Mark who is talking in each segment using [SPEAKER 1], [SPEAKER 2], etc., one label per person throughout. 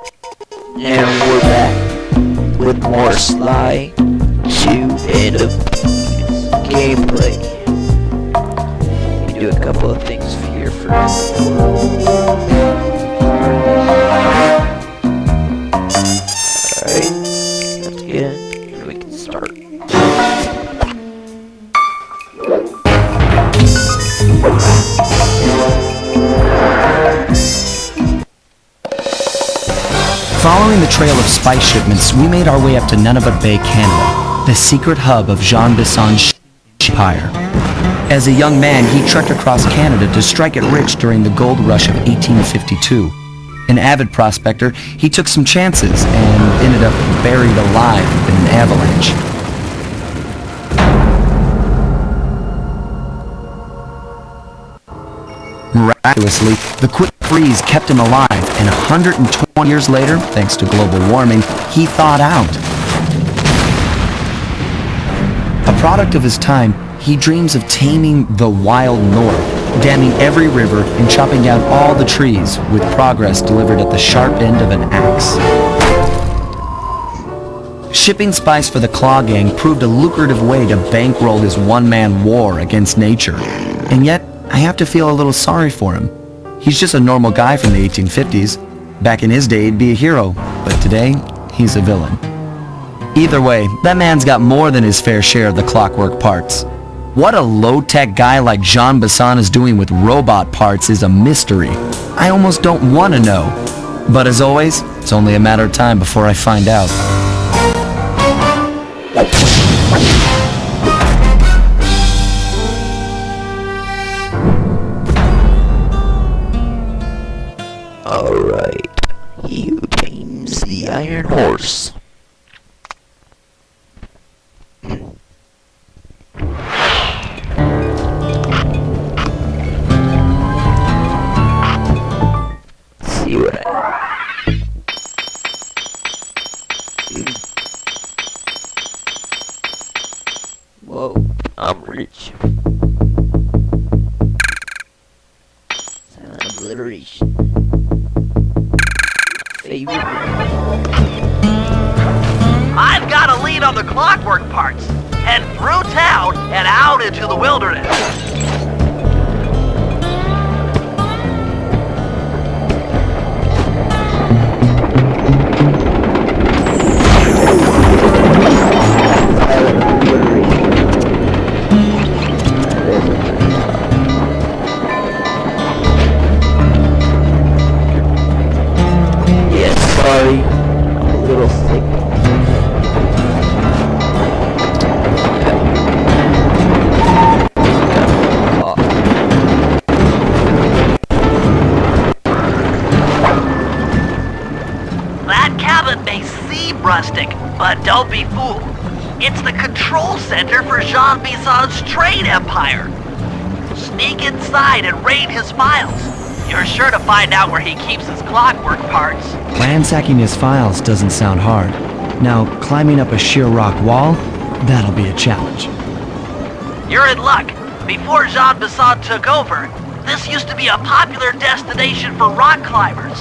[SPEAKER 1] And we're back with more Sly 2 and a Thieves gameplay. We do a couple of things here first. Alright, that's good. We can start.
[SPEAKER 2] Following the trail of spice shipments, we made our way up to Nunavut Bay, Canada, the secret hub of Jean Bisson's empire. As a young man, he trekked across Canada to strike it rich during the gold rush of 1852. An avid prospector, he took some chances and ended up buried alive in an avalanche. Miraculously, the quick freeze kept him alive, and 120 years later, thanks to global warming, he thawed out. A product of his time, he dreams of taming the wild north, damming every river and chopping down all the trees, with progress delivered at the sharp end of an axe. Shipping spice for the Claw Gang proved a lucrative way to bankroll his one-man war against nature. And yet, I have to feel a little sorry for him. He's just a normal guy from the 1850s. Back in his day, he'd be a hero, but today, he's a villain. Either way, that man's got more than his fair share of the clockwork parts. What a low-tech guy like Jean Bisson is doing with robot parts is a mystery. I almost don't want to know. But as always, it's only a matter of time before I find out.
[SPEAKER 1] Alright, he who tames the iron horse. See what Whoa, I'm rich. Silent obliteration.
[SPEAKER 3] I've got a lead on the clockwork parts. Head through town and out into the wilderness.
[SPEAKER 1] Sorry, I'm a little sick.
[SPEAKER 3] That cabin may seem rustic, but don't be fooled. It's the control center for Jean Bisson's trade empire. Sneak inside and raid his files. You're sure to find out where he keeps his clockwork parts.
[SPEAKER 2] Ransacking his files doesn't sound hard. Now, climbing up a sheer rock wall, that'll be a challenge.
[SPEAKER 3] You're in luck. Before Jean Bisson took over, this used to be a popular destination for rock climbers.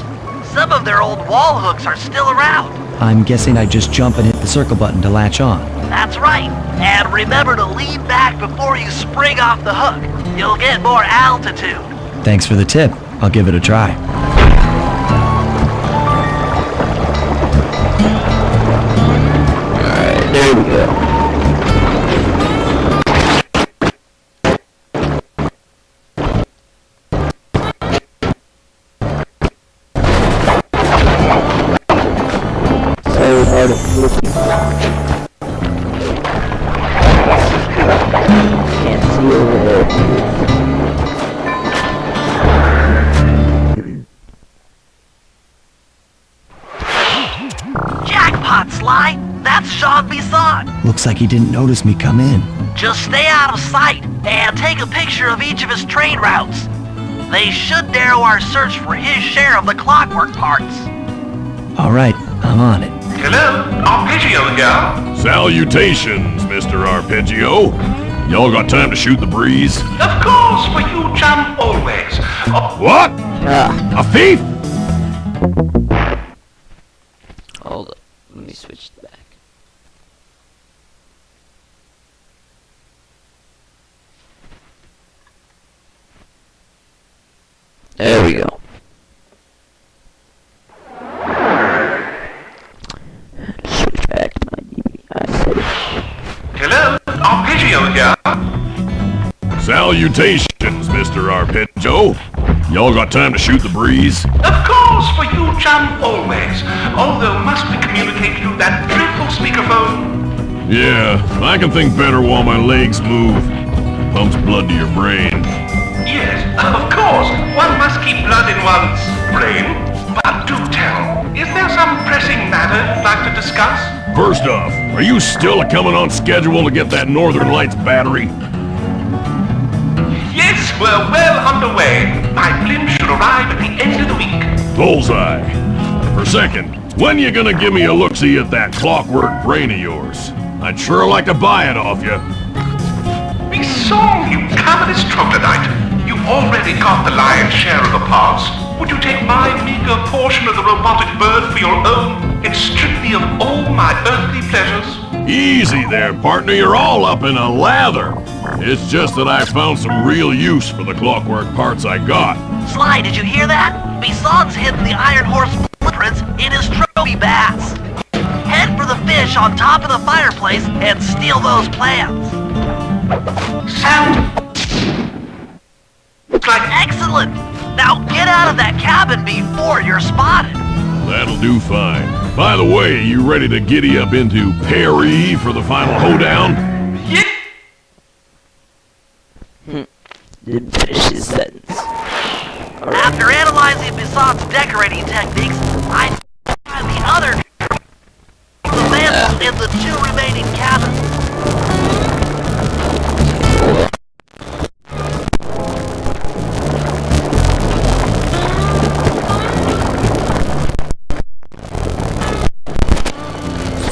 [SPEAKER 3] Some of their old wall hooks are still around.
[SPEAKER 2] I'm guessing I just jump and hit the circle button to latch on.
[SPEAKER 3] That's right. And remember to lean back before you spring off the hook. You'll get more altitude.
[SPEAKER 2] Thanks for the tip. I'll give it a try.
[SPEAKER 1] Alright, there we go. So hard of looking. Can't see over there.
[SPEAKER 3] Jackpot, Sly! That's Jean Bisson!
[SPEAKER 2] Looks like he didn't notice me come in.
[SPEAKER 3] Just stay out of sight and take a picture of each of his trade routes. They should narrow our search for his share of the clockwork parts.
[SPEAKER 2] All right, I'm on it.
[SPEAKER 4] Hello, Arpeggio gal.
[SPEAKER 5] Salutations, Mr. Arpeggio. Y'all got time to shoot the breeze?
[SPEAKER 4] Of course, for you, chum, always. Oh,
[SPEAKER 5] What? A thief?
[SPEAKER 1] Let me switch it back. There we go. Switch back to my DVI settings.
[SPEAKER 4] Hello, Arpeggio here.
[SPEAKER 5] Salutations, Mr. Arpeggio. Y'all got time to shoot the breeze?
[SPEAKER 4] Of course, for you, chum, always. Although must we communicate through that dreadful speakerphone?
[SPEAKER 5] Yeah, I can think better while my legs move. Pumps blood to your brain.
[SPEAKER 4] Yes, of course. One must keep blood in one's brain. But do tell, is there some pressing matter you'd like to discuss?
[SPEAKER 5] First off, are you still coming on schedule to get that Northern Lights battery?
[SPEAKER 4] Yes, we're well underway. My blimp should arrive at the end of the week.
[SPEAKER 5] Bullseye. For second, when you gonna give me a look-see at that clockwork brain of yours? I'd sure like to buy it off you.
[SPEAKER 4] Be song, you covetous troglodyte. You already got the lion's share of the parts. Would you take my meager portion of the robotic bird for your own and strip me of all my earthly pleasures?
[SPEAKER 5] Easy there, partner. You're all up in a lather. It's just that I found some real use for the clockwork parts I got.
[SPEAKER 3] Sly, did you hear that? Bison's hidden the Iron Horse blueprints in his trophy baths. Head for the fish on top of the fireplace and steal those plans.
[SPEAKER 4] Sound like
[SPEAKER 3] Excellent! Now get out of that cabin before you're spotted.
[SPEAKER 5] That'll do fine. By the way, you ready to giddy up into Perry for the final hoedown?
[SPEAKER 4] yeah.
[SPEAKER 1] Didn't finish his sentence.
[SPEAKER 3] After analyzing Bison's decorating techniques, I find the other the mantle in the two remaining cabins.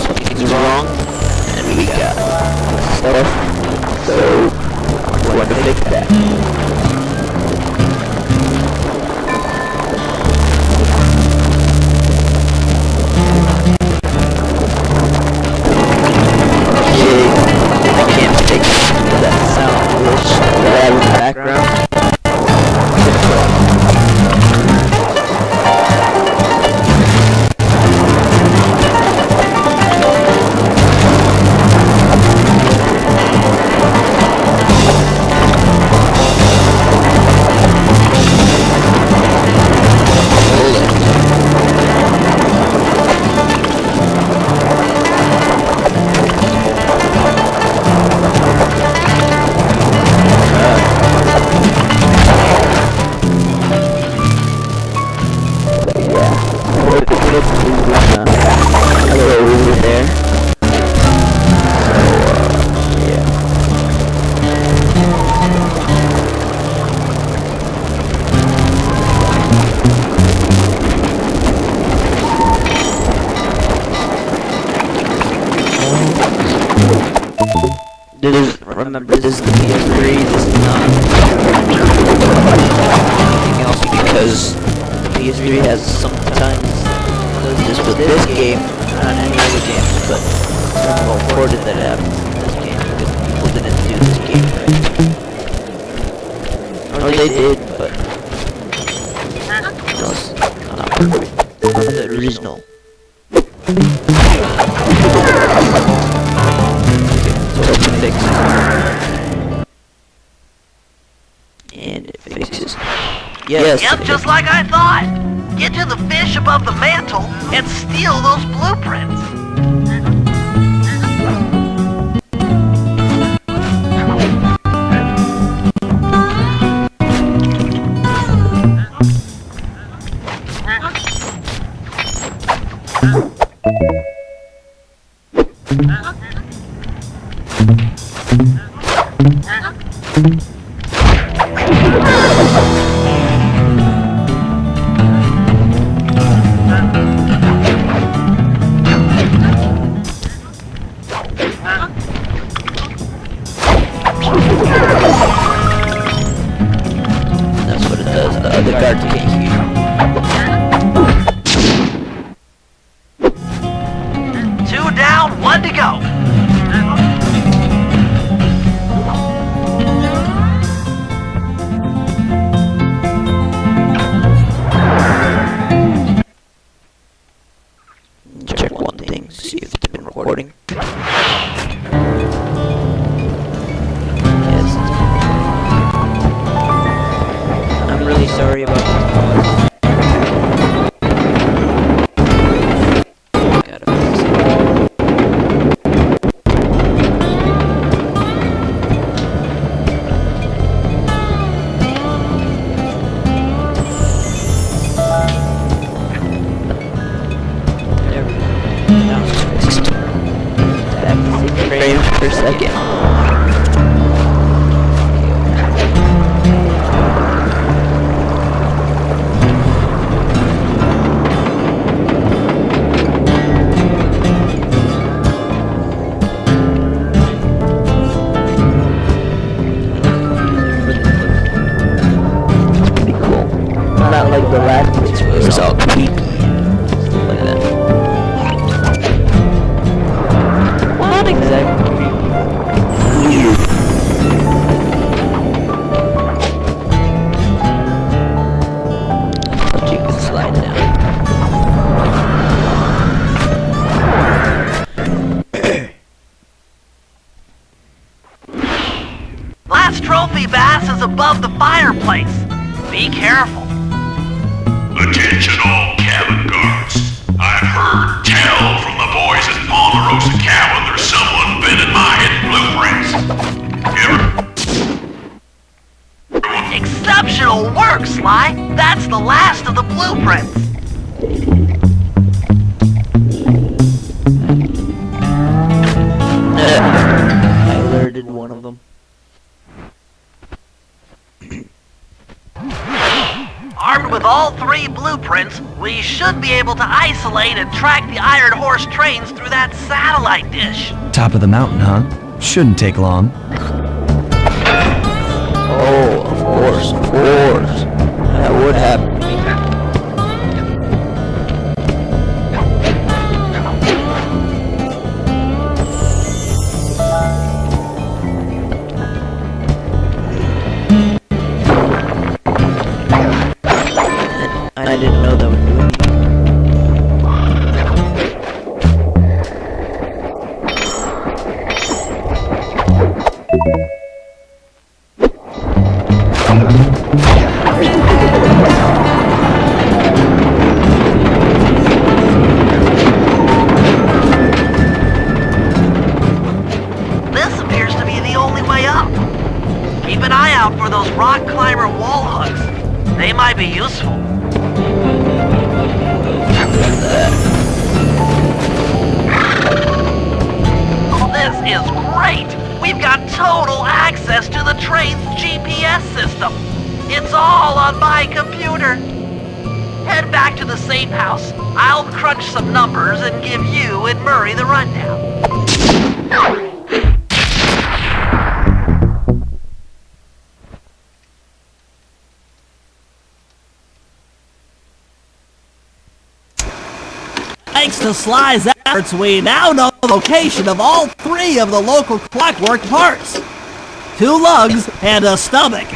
[SPEAKER 1] Something's wrong, and we got stuff. So, what to fix that? I can't fix that sound glitch that I have in the background. Remember, this is the PS3, this is not anything else, because the PS3 has sometimes does this with this game, not any other games, but it's more important that it happens in this game, because people didn't do this game right. Or they did, but no, it's not perfect. The original. Fix it. And it fixes. Yes.
[SPEAKER 3] Yep, just like I thought. Get to the fish above the mantle and steal those blueprints.
[SPEAKER 1] per second. Not like the last place where it was all creepy. Stuff like that. Well, not exactly creepy. Weird. But you can slide down.
[SPEAKER 3] Last trophy bass is above the fireplace. Be careful.
[SPEAKER 4] Attention all cabin guards. I've heard tell from the boys at Ponderosa Cabin there's someone been in my hidden blueprints.
[SPEAKER 3] Exceptional work, Sly. That's the last of the blueprints.
[SPEAKER 1] I alerted one of them.
[SPEAKER 3] Armed with all 3 blueprints, we should be able to isolate and track the Iron Horse trains through that satellite dish.
[SPEAKER 2] Top of the mountain, huh? Shouldn't take long.
[SPEAKER 1] Oh, of course, of course. That would happen to me. I didn't know that would do anything.
[SPEAKER 3] This appears to be the only way up. Keep an eye out for those rock climber wall hooks. They might be useful. This is great! We've got total access to the train's GPS system. It's all on my computer. Head back to the safe house. I'll crunch some numbers and give you and Murray the rundown. Thanks to Sly's efforts, we now know the location of all 3 of the local clockwork parts. 2 lugs and a stomach.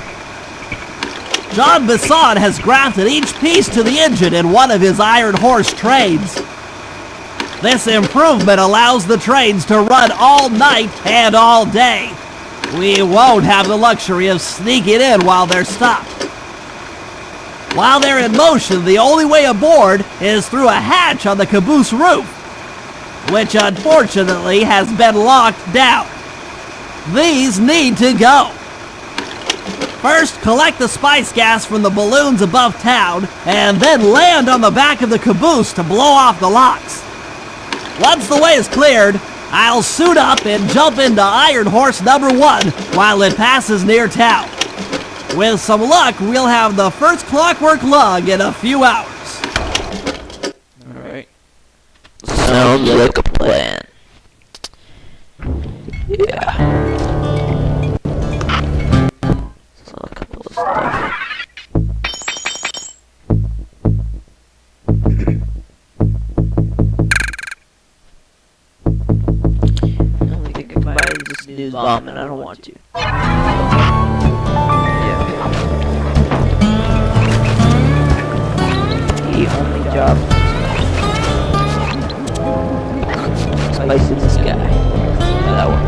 [SPEAKER 3] John Bisson has grafted each piece to the engine in one of his Iron Horse trains. This improvement allows the trains to run all night and all day. We won't have the luxury of sneaking in while they're stopped. While they're in motion, the only way aboard is through a hatch on the caboose roof, which unfortunately has been locked down. These need to go. First, collect the spice gas from the balloons above town, and then land on the back of the caboose to blow off the locks. Once the way is cleared, I'll suit up and jump into Iron Horse number 1 while it passes near town. With some luck, we'll have the first clockwork lug in a few hours.
[SPEAKER 1] Alright. Sounds like a plan. Yeah. Saw a couple of stuff. I don't think I can buy this news bomb and I don't want to. The only job spice in the sky. That one.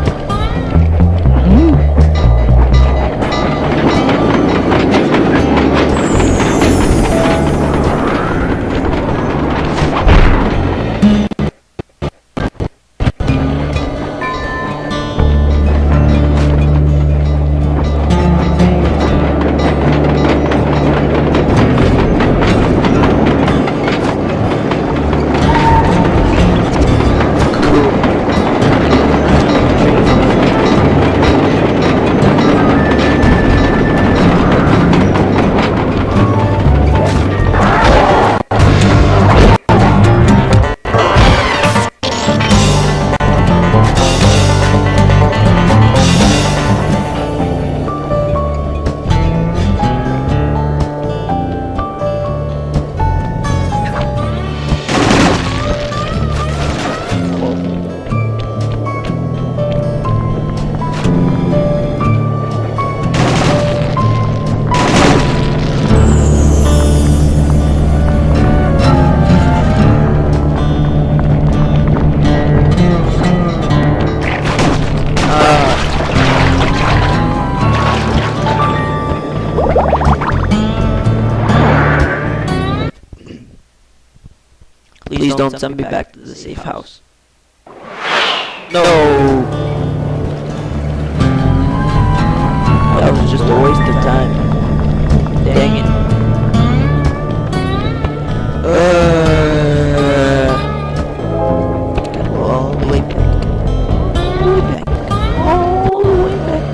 [SPEAKER 1] Please don't send me back to the safe house. No! That was just a waste of time. Dang it. Gotta go all the way back. All the way back. All the way back.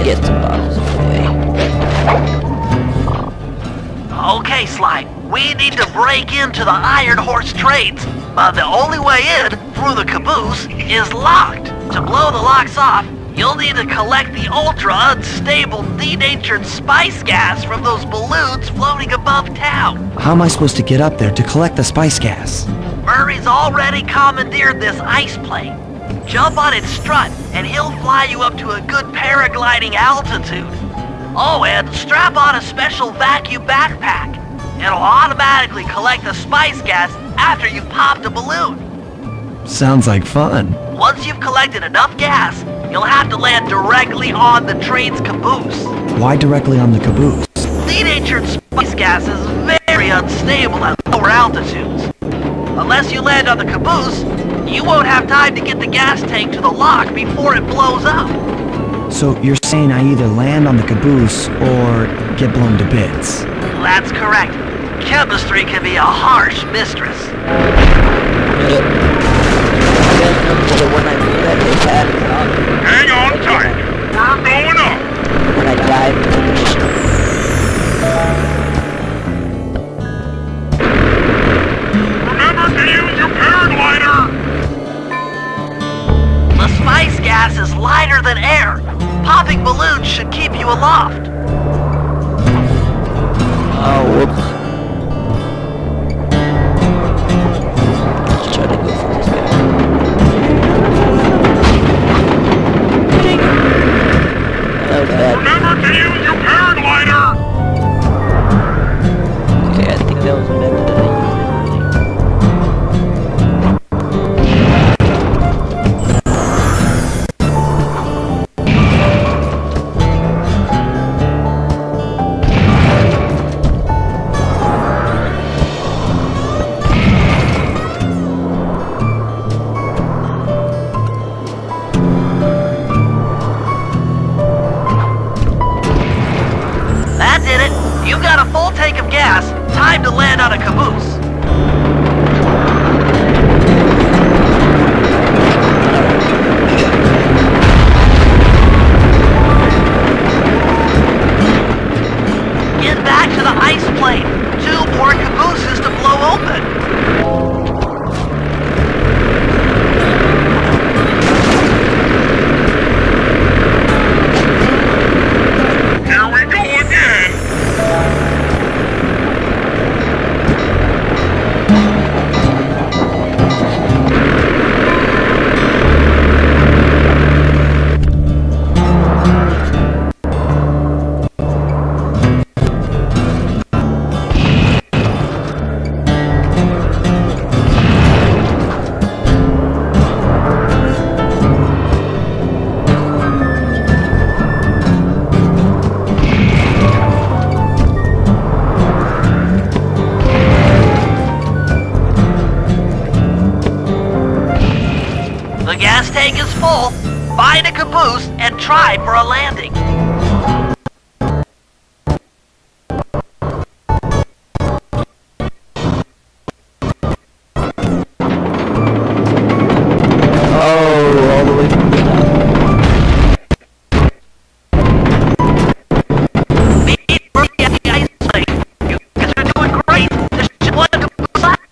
[SPEAKER 1] Get some bottles of the way.
[SPEAKER 3] Okay, Sly, we need to break into the Iron Horse trades, but the only way in, through the caboose, is locked. To blow the locks off, you'll need to collect the ultra-unstable, denatured spice gas from those balloons floating above town.
[SPEAKER 2] How am I supposed to get up there to collect the spice gas?
[SPEAKER 3] Murray's already commandeered this ice plane. Jump on its strut, and he'll fly you up to a good paragliding altitude. Oh, and strap on a special vacuum backpack. It'll automatically collect the spice gas after you've popped a balloon.
[SPEAKER 2] Sounds like fun.
[SPEAKER 3] Once you've collected enough gas, you'll have to land directly on the train's caboose.
[SPEAKER 2] Why directly on the caboose?
[SPEAKER 3] Denatured spice gas is very unstable at lower altitudes. Unless you land on the caboose, you won't have time to get the gas tank to the lock before it blows up.
[SPEAKER 2] So you're saying I either land on the caboose or get blown to bits?
[SPEAKER 3] That's correct. Chemistry can be a harsh mistress.
[SPEAKER 1] Yep. The one I that they had
[SPEAKER 4] Hang on tight. We're going up.
[SPEAKER 1] when I died into the ship.
[SPEAKER 4] Remember to use your paraglider.
[SPEAKER 3] The spice gas is lighter than air. Popping balloons should keep you aloft.
[SPEAKER 1] Oh, whoops. Let's try to go for this guy. Dang it. That was bad.
[SPEAKER 4] Remember to use your paraglider.
[SPEAKER 1] Okay, I think that was better than I used it earlier.
[SPEAKER 3] That did it. You've got a full tank of gas. Time to land on a caboose. Get back to the ice plane. 2 more cabooses to blow open.
[SPEAKER 4] Here we go again.
[SPEAKER 3] The gas tank is full. Find a caboose and try for a landing.
[SPEAKER 1] Oh, all the way from the top.
[SPEAKER 3] Meet Murray at the ice plane. You guys are doing great. There's just one caboose left.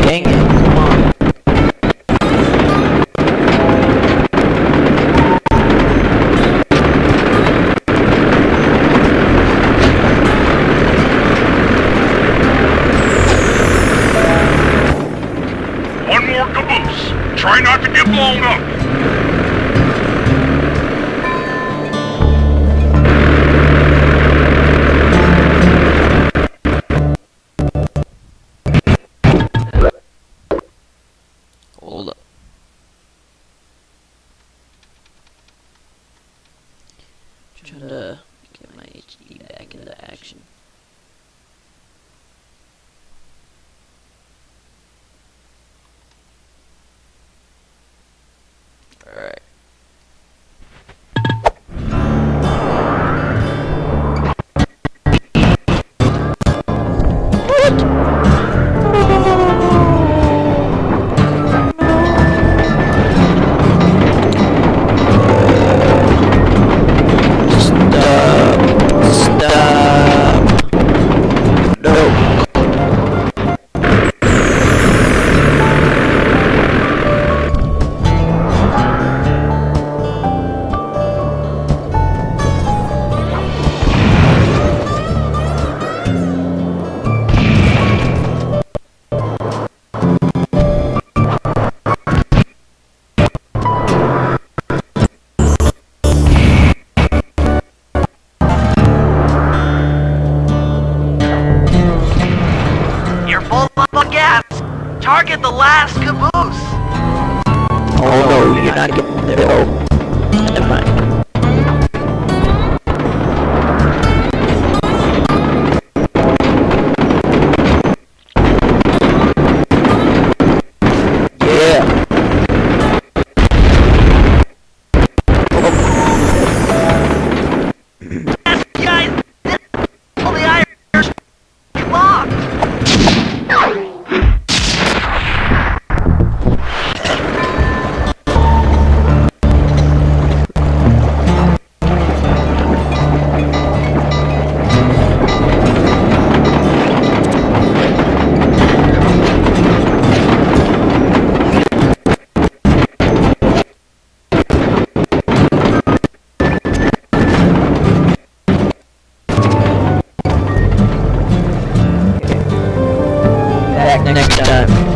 [SPEAKER 1] Dang it, come on.
[SPEAKER 4] One more caboose. Try not to get blown up.
[SPEAKER 1] Hold up. Trying to get my HD back into action. Alright. Stop. No.
[SPEAKER 3] You're full of gas. Target the last caboose.
[SPEAKER 1] Oh no, you're not getting there. Oh, never mind. Yeah.
[SPEAKER 3] Yes, guys. All the Irish locked.
[SPEAKER 1] Back next time.